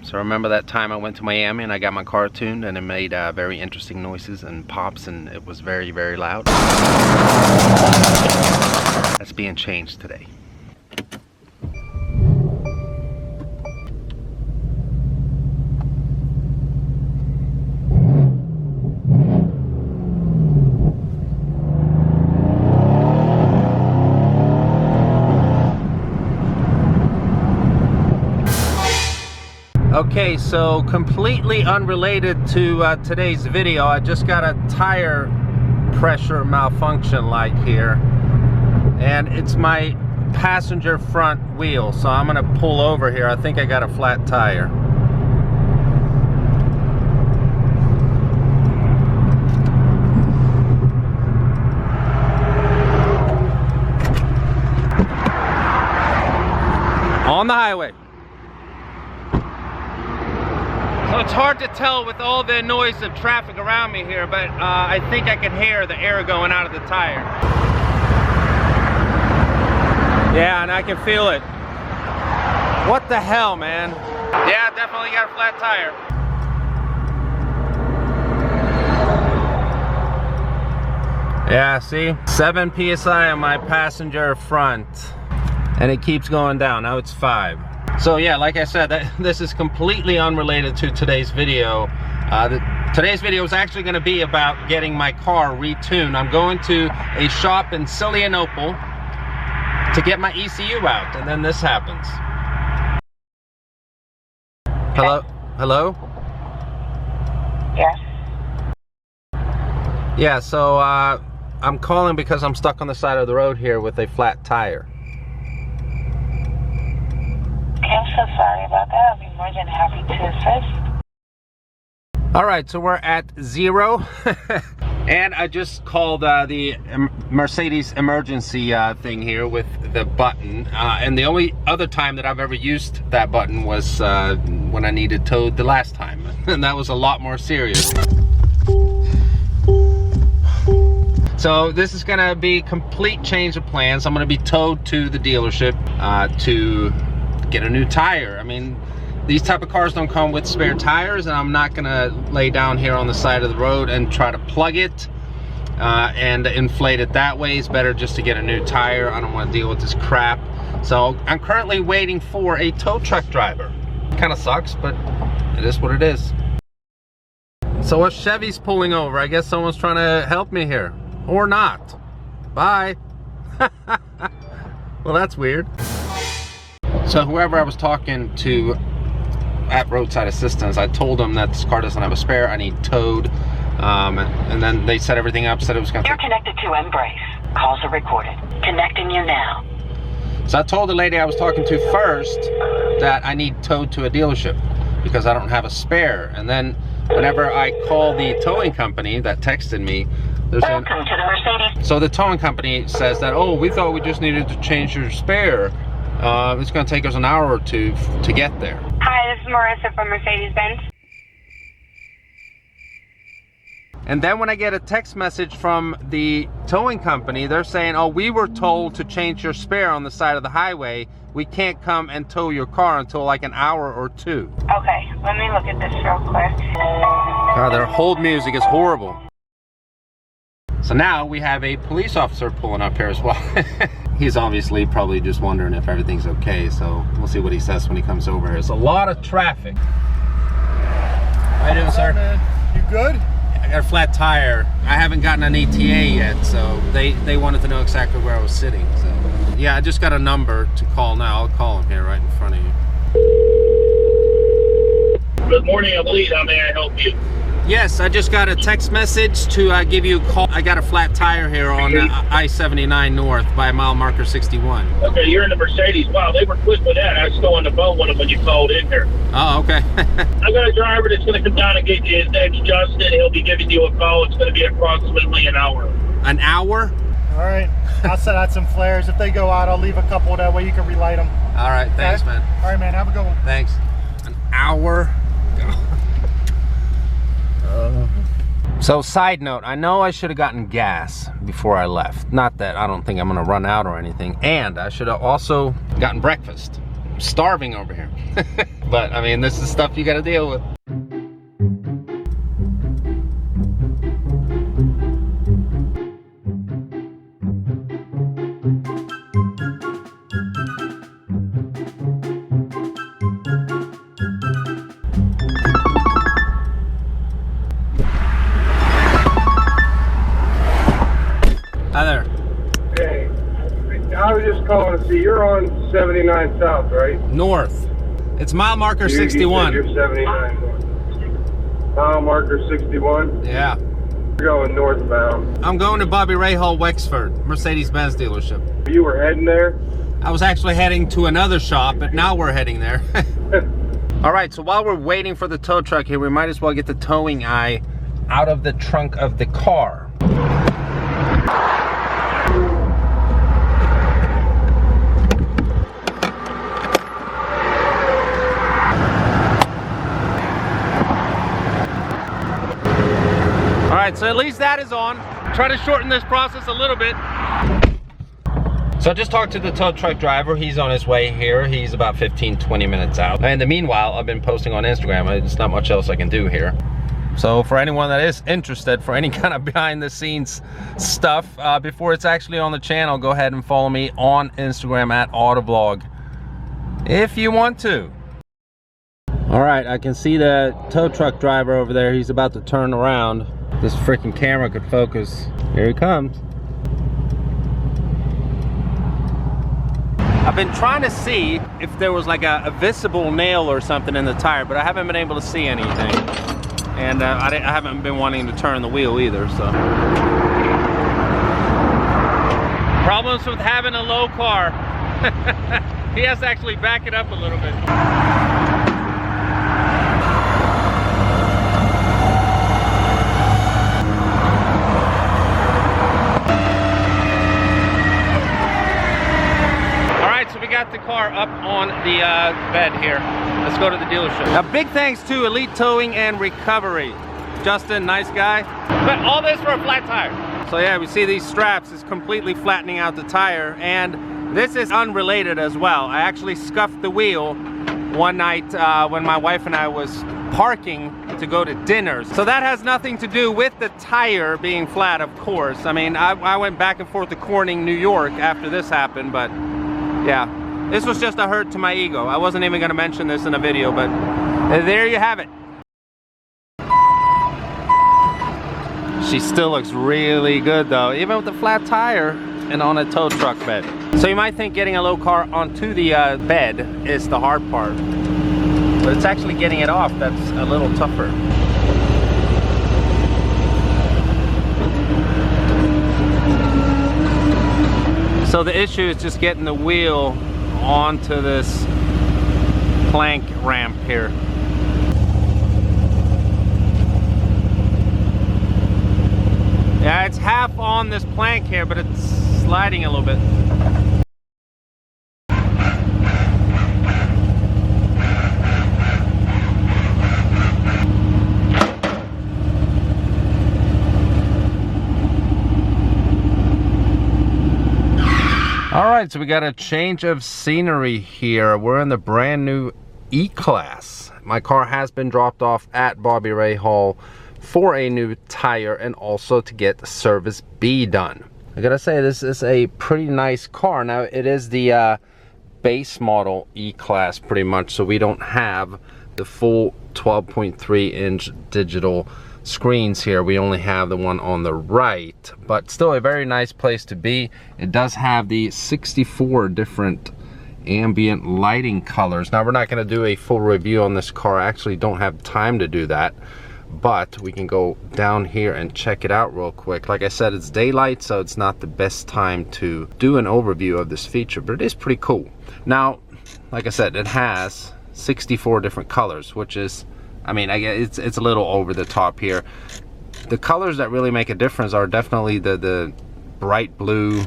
So remember that time I went to Miami and I got my car tuned and it made very interesting noises and pops and it was very, very loud? That's being changed today. Okay, so completely unrelated to today's video, I just got a tire pressure malfunction light here, and it's my passenger front wheel, so I'm gonna pull over here. I think I got a flat tire. On the highway. So it's hard to tell with all the noise of traffic around me here, but I think I can hear the air going out of the tire. Yeah, and I can feel it. What the hell, man? Yeah, definitely got a flat tire. Yeah, see? 7 PSI on my passenger front. And it keeps going down. Now it's 5. So yeah, like I said, this is completely unrelated to today's video. Today's video is actually going to be about getting my car retuned. I'm going to a shop in Silianople to get my ECU out, and then this happens. Hello? Hello? Yes. Yeah, so I'm calling because I'm stuck on the side of the road here with a flat tire. I'm so sorry about that. I'll be more than happy to assist. Alright, so we're at 0. And I just called the Mercedes emergency thing here with the button. And the only other time that I've ever used that button was when I needed towed the last time. And that was a lot more serious. So this is going to be complete change of plans. I'm going to be towed to the dealership to get a new tire. I mean, these type of cars don't come with spare tires, and I'm not gonna lay down here on the side of the road and try to plug it and inflate it that way. It's better just to get a new tire. I don't want to deal with this crap. So I'm currently waiting for a tow truck driver. Kind of sucks, but it is what it is. So a Chevy's pulling over. I guess someone's trying to help me here, or not. Bye. Well, that's weird. So whoever I was talking to at roadside assistance, I told them that this car doesn't have a spare, I need towed, and then they set everything up, said it was going to You're connected to Embrace. Calls are recorded. Connecting you now. So I told the lady I was talking to first that I need towed to a dealership because I don't have a spare, and then whenever I call the towing company that texted me, they're saying, Welcome to the Mercedes. so the towing company says that, oh, we thought we just needed to change your spare. It's going to take us an hour or two to get there. Hi, this is Marissa from Mercedes-Benz. And then when I get a text message from the towing company, they're saying, oh, we were told to change your spare on the side of the highway. We can't come and tow your car until like an hour or 2. Okay, let me look at this real quick. God, their hold music is horrible. So now we have a police officer pulling up here as well. He's obviously probably just wondering if everything's okay, so we'll see what he says when he comes over. There's a lot of traffic. How you doing, sir? Man? You good? I got a flat tire. I haven't gotten an ETA yet, so they wanted to know exactly where I was sitting. So yeah, I just got a number to call now. I'll call him here right in front of you. Good morning, Elite. How may I help you? Yes, I just got a text message to give you a call. I got a flat tire here on I-79 North by mile marker 61. Okay, you're in the Mercedes. Wow, they were quick with that. I was still on the phone with them when you called in here. Oh, okay. I got a driver that's going to come down and get you. His name's Justin. He'll be giving you a call. It's going to be approximately an hour. An hour? All right. I'll set out some flares. If they go out, I'll leave a couple. That way you can relight them. All right, thanks, Okay? man. All right, man. Have a good one. Thanks. An hour? So side note, I know I should have gotten gas before I left. Not that I don't think I'm gonna run out or anything. And I should have also gotten breakfast. I'm starving over here. But I mean, this is stuff you got to deal with. Hi there. Hey, I was just calling to see, you're on 79 South, right? North. It's mile marker 61. You're 79 North. Mile marker 61? Yeah. You're going northbound. I'm going to Bobby Rahal Wexford, Mercedes-Benz dealership. You were heading there? I was actually heading to another shop, but now we're heading there. All right, so while we're waiting for the tow truck here, we might as well get the towing eye out of the trunk of the car. Alright, so at least that is on. Try to shorten this process a little bit. So I just talked to the tow truck driver. He's on his way here. He's about 15-20 minutes out. And in the meanwhile, I've been posting on Instagram. There's not much else I can do here. So for anyone that is interested for any kind of behind the scenes stuff, before it's actually on the channel, go ahead and follow me on Instagram at AutoVlog if you want to. All right, I can see the tow truck driver over there. He's about to turn around. This freaking camera could focus. Here he comes. I've been trying to see if there was like a visible nail or something in the tire, but I haven't been able to see anything. And I haven't been wanting to turn the wheel either, so. Problems with having a low car. He has to actually back it up a little bit. Got the car up on the bed here. Let's go to the dealership. Now, big thanks to Elite Towing and Recovery. Justin, nice guy. But all this for a flat tire. So yeah, we see these straps is completely flattening out the tire, and this is unrelated as well. I actually scuffed the wheel one night when my wife and I was parking to go to dinner. So that has nothing to do with the tire being flat, of course. I mean, I went back and forth to Corning, New York after this happened, but yeah, this was just a hurt to my ego. I wasn't even going to mention this in a video, but there you have it. She still looks really good though, even with the flat tire and on a tow truck bed. So you might think getting a low car onto the bed is the hard part, but it's actually getting it off that's a little tougher. So the issue is just getting the wheel onto this plank ramp here. Yeah, it's half on this plank here, but it's sliding a little bit. Alright, so we got a change of scenery here. We're in the brand new E-Class. My car has been dropped off at Bobby Rahal for a new tire and also to get service B done. I gotta say, this is a pretty nice car. Now, it is the base model E-Class pretty much, so we don't have the full 12.3 inch digital screens here. We only have the one on the right, but still a very nice place to be. It does have the 64 different ambient lighting colors. Now, we're not going to do a full review on this car. I actually don't have time to do that, but we can go down here and check it out real quick. Like I said, it's daylight, so it's not the best time to do an overview of this feature, but it is pretty cool. Now, like I said, it has 64 different colors, which is, I mean, I guess it's a little over the top here. The colors that really make a difference are definitely the bright blue,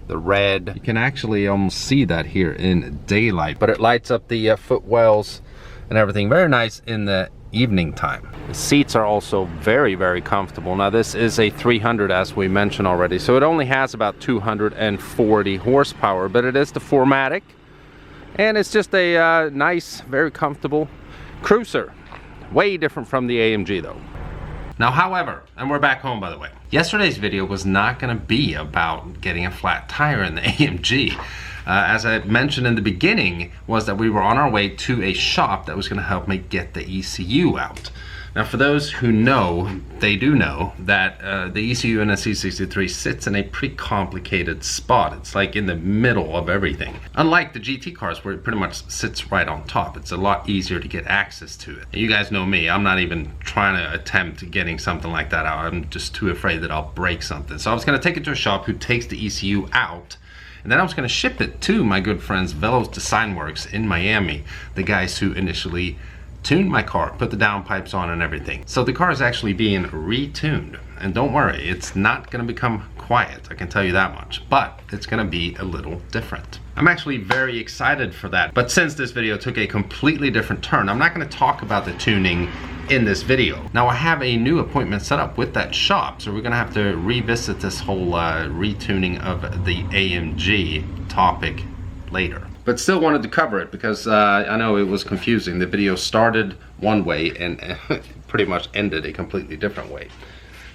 the red. You can actually almost see that here in daylight, but it lights up the footwells and everything. Very nice in the evening time. The seats are also very, very comfortable. Now, this is a 300, as we mentioned already, so it only has about 240 horsepower, but it is the 4MATIC. And it's just a nice, very comfortable cruiser. Way different from the AMG though. Now, however, and we're back home by the way, yesterday's video was not going to be about getting a flat tire in the AMG. As I mentioned in the beginning, was that we were on our way to a shop that was going to help me get the ECU out. Now, for those who know, they do know that the ECU in a C63 sits in a pretty complicated spot. It's like in the middle of everything. Unlike the GT cars where it pretty much sits right on top. It's a lot easier to get access to it. And you guys know me, I'm not even trying to attempt getting something like that out. I'm just too afraid that I'll break something. So I was gonna take it to a shop who takes the ECU out, and then I was gonna ship it to my good friends Velo's Design Works in Miami, the guys who initially tuned my car, put the downpipes on and everything. So the car is actually being retuned. And don't worry, it's not gonna become quiet, I can tell you that much. But it's gonna be a little different. I'm actually very excited for that. But since this video took a completely different turn, I'm not gonna talk about the tuning in this video. Now I have a new appointment set up with that shop, so we're gonna have to revisit this whole retuning of the AMG topic later. But still wanted to cover it because I know it was confusing. The video started one way and pretty much ended a completely different way.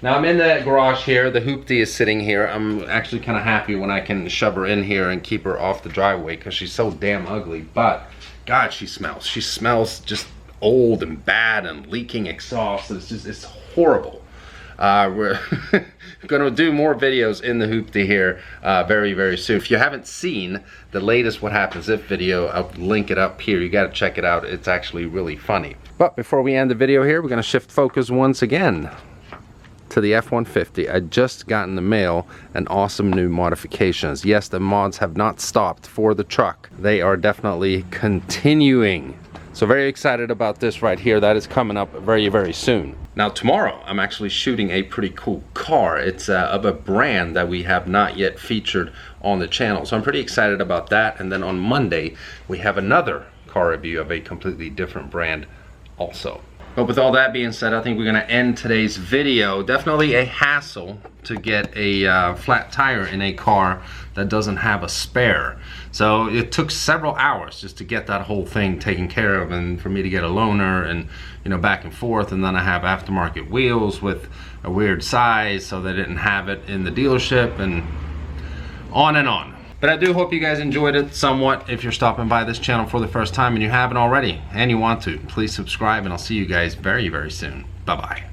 Now I'm in the garage here. The hoopty is sitting here. I'm actually kind of happy when I can shove her in here and keep her off the driveway because she's so damn ugly. But God, she smells. She smells just old and bad and leaking exhaust. It's horrible. We're gonna do more videos in the hoopty here very, very soon. If you haven't seen the latest What Happens If video, I'll link it up here. You gotta check it out. It's actually really funny. But before we end the video here, we're gonna shift focus once again to the F-150. I just got in the mail an awesome new modifications. Yes, the mods have not stopped for the truck. They are definitely continuing. So very excited about this right here. That is coming up very, very soon. Now tomorrow, I'm actually shooting a pretty cool car. It's of a brand that we have not yet featured on the channel. So I'm pretty excited about that. And then on Monday, we have another car review of a completely different brand also. But with all that being said, I think we're gonna end today's video. Definitely a hassle to get a flat tire in a car that doesn't have a spare. So it took several hours just to get that whole thing taken care of, and for me to get a loaner and, you know, back and forth. And then I have aftermarket wheels with a weird size, so they didn't have it in the dealership, and on and on. But I do hope you guys enjoyed it somewhat. If you're stopping by this channel for the first time and you haven't already and you want to, please subscribe, and I'll see you guys very, very soon. Bye-bye.